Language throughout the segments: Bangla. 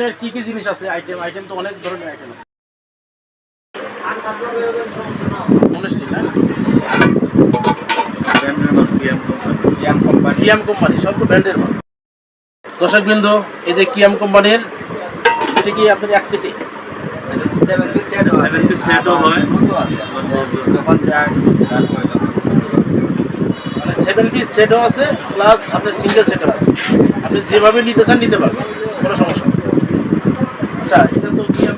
আপনার কি কি জিনিস আছে? আইটেম তো অনেক ধরনের আইটেম আছে। মনেস্টিক না, কিয়াম কোম্পানি সব তো ব্র্যান্ডের মাল। দর্শকবৃন্দ, এই যে কিয়াম কোম্পানির, এটা কি আপনার এক সিটি? 7 পিস সেটও হয় যখন যায় মানে 7 পিস সেটও আছে, প্লাস আপনার সিঙ্গেল সেটও আছে। আপনি যেভাবে নিতে চান নিতে পারবেন, কোনো সমস্যা নেই। আচ্ছা, এটা তো কিয়াম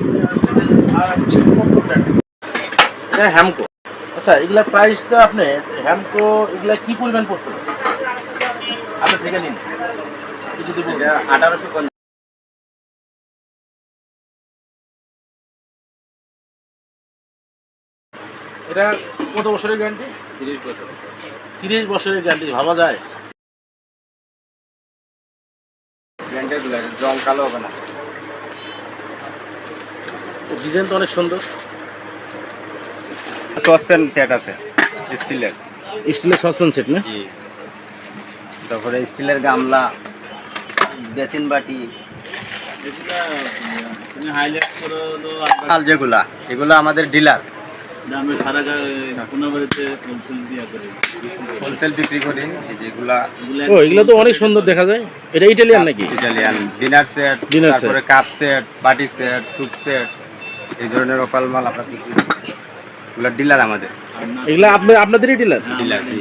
আর এটা হ্যামকো। আচ্ছা, এগুলা প্রাইসটা আপনি হ্যামকো এগুলা কি পরিমাণ পড়তে হবে আপনি থেকে নিন যদি বলেন। 1850। এটা কত বছরের গ্যারান্টি? 30 বছর। 30 বছরের গ্যারান্টি, ভাবা যায়? ব্র্যান্ডের গুলো রং কালো হবে না। ডিজাইন তো অনেক সুন্দর। সসপ্যান সেট আছে স্টিলের। স্টিলের সসপ্যান সেট না? জি। তারপরে স্টিলের গামলা, বেসিন বাটি, তুমি হাইলাইট করো তো কাল যেগুলা, এগুলো আমাদের ডিলার। আমরা সারা কোনাবাড়িতে হোলসেল দিয়া করি, হোলসেল বিক্রি করি। এই যেগুলা ও, এগুলো তো অনেক সুন্দর দেখা যায়। এটা ইটালিয়ান নাকি? Italian dinner set, Dinner set। তারপরে কাপ সেট, বাটি সেট, স্যুপ সেট, এই ধরনের অপাল মাল আমরা বিক্রি করি। এগুলো ডিলার আমাদের। এগুলো আপনাদেরই ডিলার? ডিলার জি।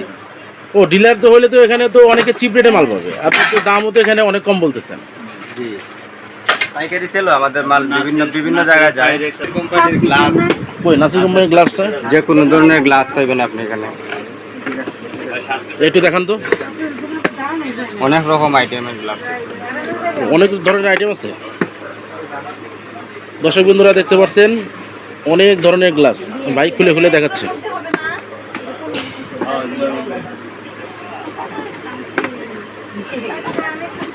ও, ডিলার তো হলে তো এখানে তো অনেকে চিপ রেটে মাল পাবে। আপনি তো দামও তো এখানে অনেক কম বলতেছেন। জি, পাইকারি সেলও আমাদের মাল বিভিন্ন জায়গায় যায়। কোম্পানির গ্লাস, ওই নাসির কোম্পানির গ্লাসটা যে কোনো ধরনের গ্লাস পাইবেন আপনি এখানে। একটু দেখান তো। অনেক রকম আইটেমের গ্লাস। অনেক ধরনের আইটেম আছে। দর্শক বন্ধুরা দেখতে পাচ্ছেন অনেক ধরনের গ্লাস, ভাই খুলে খুলে দেখাচ্ছে।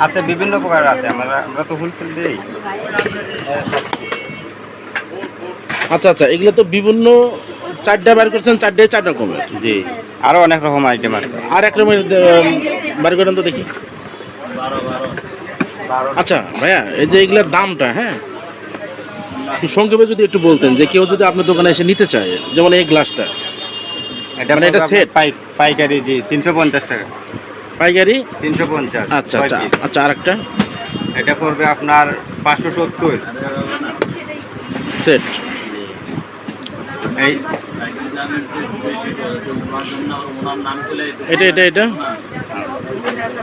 আছে বিভিন্ন প্রকার আছে, আমরা তো হোলসেল দিই। আচ্ছা আচ্ছা, এগুলো তো বিভিন্ন, চারটা বার করছেন, চারটায় 4 রকমের। জি, আরো অনেক রকম আইটেম আছে। আর এক রকমের বার করেন তো দেখি। আচ্ছা ভাইয়া, এই যে এগুলোর দামটা, হ্যাঁ, একটু সংক্ষেপে যদি একটু বলতেন, যে কেউ যদি আপনার দোকানে এসে নিতে চায়, যেমন এই গ্লাসটা, মানে এটা সেট পাইকারি জি 350 টাকা পাইকারি 350। আচ্ছা আচ্ছা আচ্ছা, আর একটা এটা পড়বে আপনার 570 সেট। এই এটা এটা এটা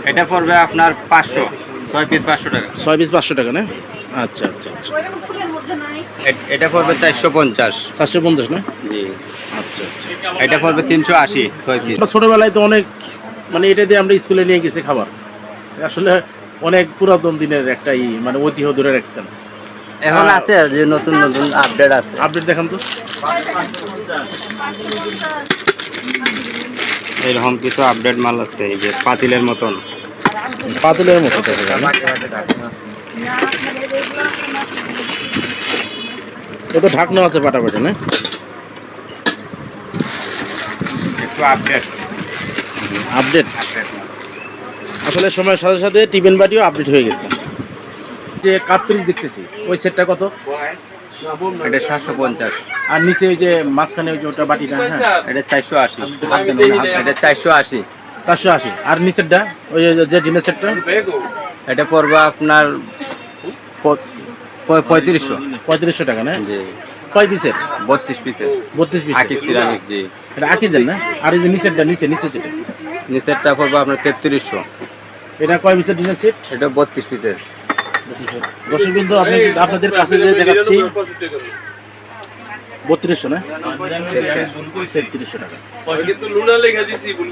এটা পড়বে আপনার 500, 6 পিস 500 টাকা। 6 পিস 500 টাকা না? আচ্ছা আচ্ছা আচ্ছা। এটা পড়বে 450। 450 না? জি। আচ্ছা আচ্ছা। এটা পড়বে 380, 6 পিস। আমরা ছোটবেলায় তো অনেক, মানে এটা দিয়ে আমরা স্কুলে নিয়ে গেছি খাবার। আসলে অনেক পুরাতন দিনের একটা মানে ঐতিহ্য ধরে রাখছেন। এখন আছে যে নতুন নতুন আপডেট আছে। আপডেট দেখান তো। এরকম কিছু আপডেট মাল আছে, এই যে পাতিলের মতন। পাতিলের মতো দেখা যায় না? এটা ঢাকনা আছে পাটাপাটি না? একটু আপডেট আপডেট। আসলে সময়ের সাথে সাথে টিফিন বাটিও আপডেট হয়ে গেছে। যে কাপ পিস দেখতেছি, ওই সেটটা কত? এটা 750। আর নিচে ওই যে মাঝখানে ওই যে ওটা বাটিটা, হ্যাঁ, এটা 480। এটা 480। 480। আর নিচেরটা ওই যে ডিনার সেটটা, এটা পড়বে আপনার 3500। 3500 টাকা না? জি। কয় পিসের? 32 পিসের 32 পিস। আকি সিরামিক। জি, এটা আকিজের না? আর এই যে নিচেরটা, নিচে যেটা, নিচেরটা পড়বে আপনার 3300। এটা কয় পিসের ডিনার সেট? এটা 32 পিসের। দর্শক বিন্দু, আপনাদের কাছে যে দেখাচ্ছি 3200 না? 3300 টাকা।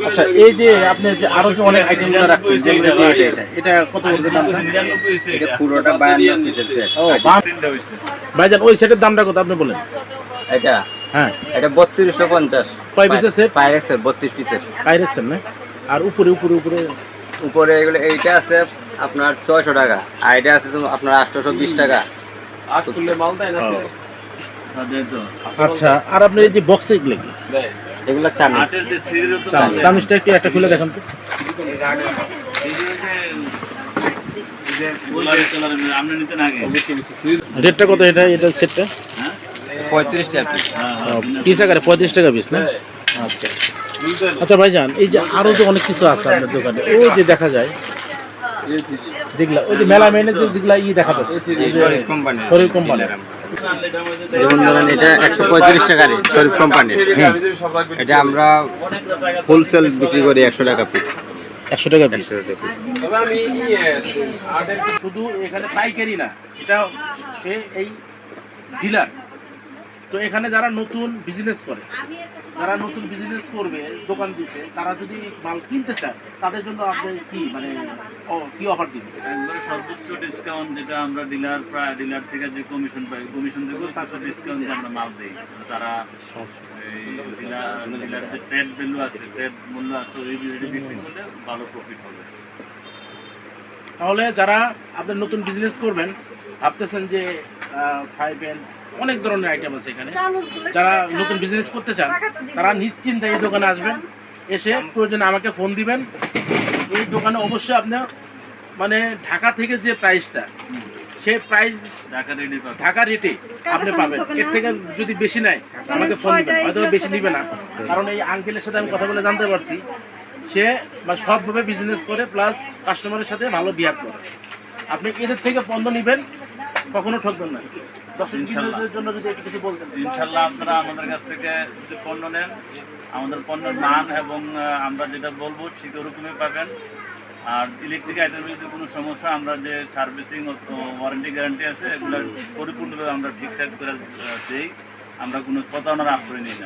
আচ্ছা, এই যে আপনি যে আরো যে অনেক আইটেমগুলো রাখছেন, যেমন এই যে এটা কত পড়বে দামটা? এটা পুরোটা 52 পিসের সেট। ও ভাইজান, ওই সেটের দামটা কত আপনি বলেন? এটা হ্যাঁ, এটা 3250। কয় পিসের সেট? পাইরেক্সের 32 পিসের। পাইরেক্সের না? আর উপরে উপরে উপরে উপরে এগুলো, এইটা আছে আপনার 600 টাকা, আর এটা আছে আপনার 820 টাকা। আচ্ছা, আর আপনি এই যে বক্সে এগুলো কি? এগুলো চামিচ। চামিচটা একটু একটা খুলে দেখান তো। গোলাপি কালারের আপনি নিতেন আগে। রেটটা কত এটা সেটটা? হ্যাঁ 35 টাকা পিস। হ্যাঁ পিস আকারে 35 টাকা পিস না? আচ্ছা আচ্ছা ভাইজান, এই যে আরো যে অনেক কিছু আছে আপনার দোকানে, ওই যে দেখা যায় যেগুলা ওই যে মেলা মেনে যেগুলা দেখা যাচ্ছে শরীফ কোম্পানি। শরীফ কোম্পানি। যেমন ধরেন এটা 135 টাকা রেট শরীফ কোম্পানির। এটা আমরা হোলসেল বিক্রি করি 100 টাকা পিস। 100 টাকা পিস। 100 টাকা পিস। শুধু এখানে পাইকারি না, এটা সে এই ডিলার। তো এখানে যারা নতুন বিজনেস করে, যারা নতুন বিজনেস করবে, দোকান দিছে, তারা যদি মাল কিনতে চায় তাদের জন্য আপনি কি মানে কি অফার দিবেন? একবারে সর্বোচ্চ ডিসকাউন্ট যেটা আমরা ডিলার থেকে যে কমিশন পাই, কমিশন থেকে কিছু ডিসকাউন্ট আমরা মাল দিই। তারা ডিলার যে ট্রেড ভ্যালু আছে, ট্রেড মূল্য আছে, ওই রেটে বিক্রি করলে ভালো প্রফিট হবে। তাহলে যারা আপনার নতুন বিজনেস করবেন, ভাবতেছেন যে ফ্রাই প্যান অনেক ধরনের আইটেম আছে এখানে, যারা নতুন বিজনেস করতে চান তারা নিশ্চিন্তে এই দোকানে আসবেন, এসে প্রয়োজনে আমাকে ফোন দিবেন। এই দোকানে অবশ্যই আপনার মানে ঢাকা থেকে যে প্রাইসটা, সেই প্রাইস ঢাকা রেটে আপনি পাবেন। এর থেকে যদি বেশি নেয় আমাকে ফোন দিবেন, হয়তো বেশি নিবে না, কারণ এই আঙ্কেলের সাথে আমি কথা বলে জানতে পারছি সে সৎভাবে বিজনেস করে, প্লাস কাস্টমারের সাথে ভালো বিহেভ করে। আপনি এদের থেকে পণ্য নেবেন, কখনো ঠকবেন না। দর্শকদের জন্য যদি একটু কিছু বলতেন। ইনশাল্লাহ আপনারা আমাদের কাছ থেকে যদি পণ্য নেন, আমাদের পণ্যের মান এবং আমরা যেটা বলবো ঠিক ওরকমই পাবেন। আর ইলেকট্রিক আইটেমের যদি কোনো সমস্যা, আমরা যে সার্ভিসিং ওয়ারেন্টি গ্যারান্টি আছে, এগুলো পরিপূর্ণভাবে আমরা ঠিকঠাক করে দিই। আমরা কোনো প্রতারণার আশ্রয় নিই না।